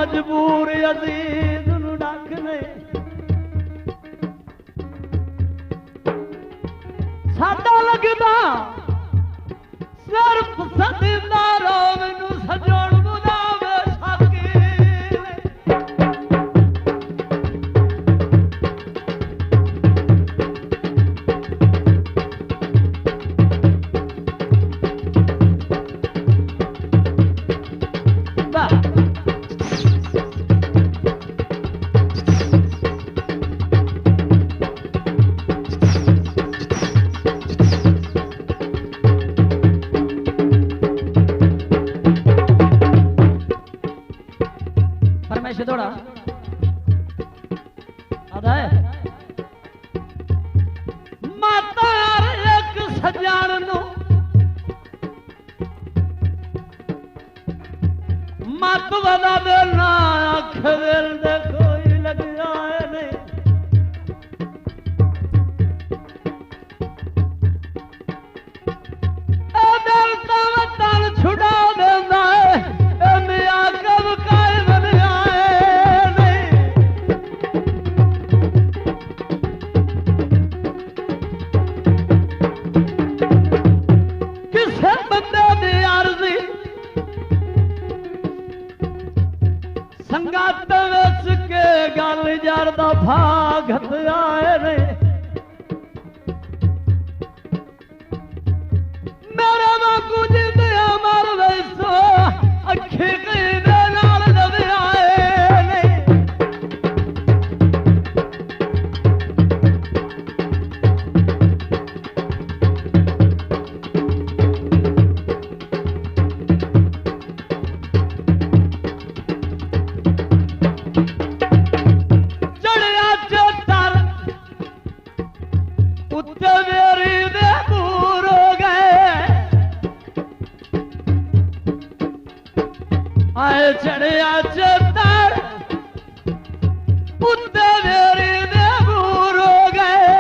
मजबूर अजीज नू डाकने साडा लगदा सिर्फ सदिंदा रो मैनू सजोण बुलावे साकी थोड़ा आधा है माता एक सजान नो मत वदा दे ना अख दिल दे कोई लग जाए ने ए दिल ता वतन छुड़ा देंदा ए मिया कब काए संगत विच के गल जार दा भागत आए ने मेरे वांगू जिंदे मर वैसो अखी दे नाल दवे आए ने आए चढ़िया चतर उत्ते मेरी दे दूर हो गए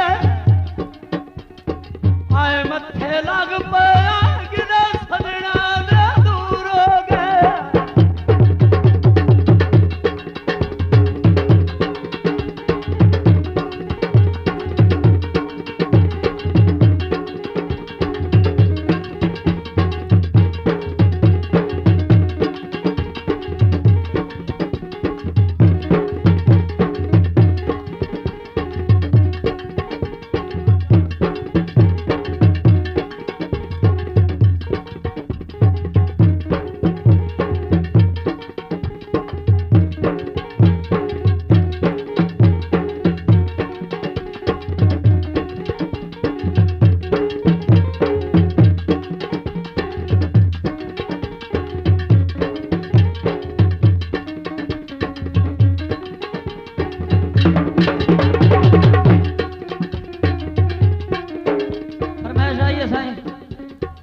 आए मत्थे लग पया किने सजना दे दूर हो गए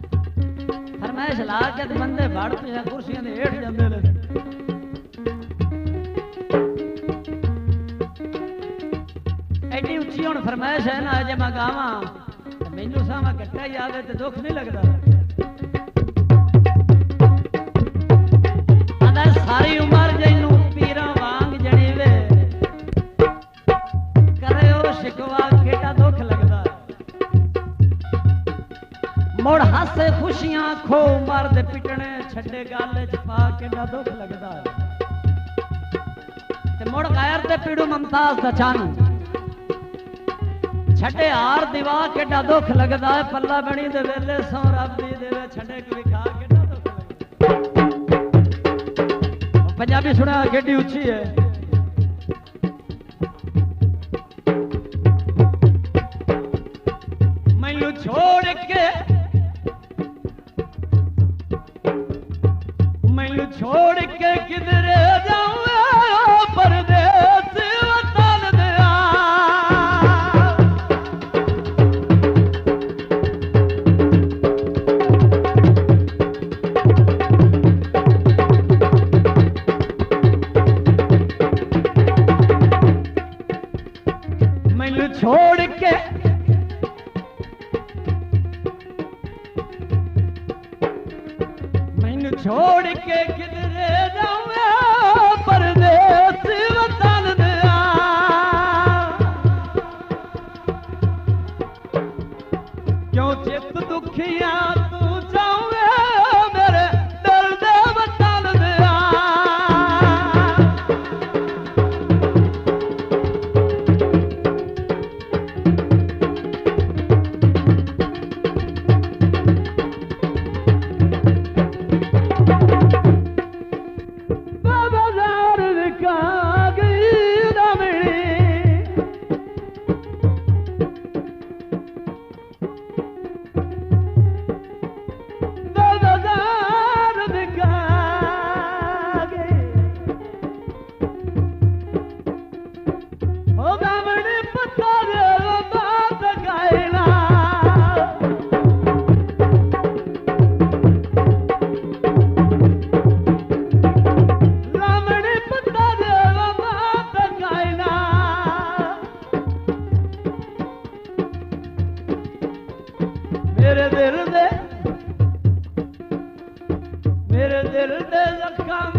फरमाइश ला के बंदे भड़ पे कुर्सियां दे हेठ जांदे ने एडी उच्ची हुण फरमाइश है ना जे मैं गावां मैनू सावा कट्टा ही आवे ते दुख नहीं लगदा आंदा सारी उम्र जैनू पीरां वांग जणीवे करे ओ शिकवा केड़ा दुख लगदा मुड़ हासे खुशियां खो मर्द पिटने छड़े गल च पा केड़ा दुख लगदा ते मुड़ गैर ते पीड़ू मुमताज दा चानू छड़े हार दीवा केड़ा दुख लगदा है पल्ला बनी दे वेले सौ रब दी देवे छड़े कोई खा केड़ा दुख लगदा पंजाबी सुना केड़ी उच्ची है मैनू छोड़ के छोड़ के किधरे जाऊं परदेस वतन दिया मैनू छोड़ के छोड़ के किधरे जाऊं पर दुनिया तू चाहे मेरे दिल दे वतन दिया बाजार विका गई दमड़ी बाजार विका गई ओ दमड़ी पता दे बात गायना रामड़ी पता दे बात गायना मेरे दिल दे जख्म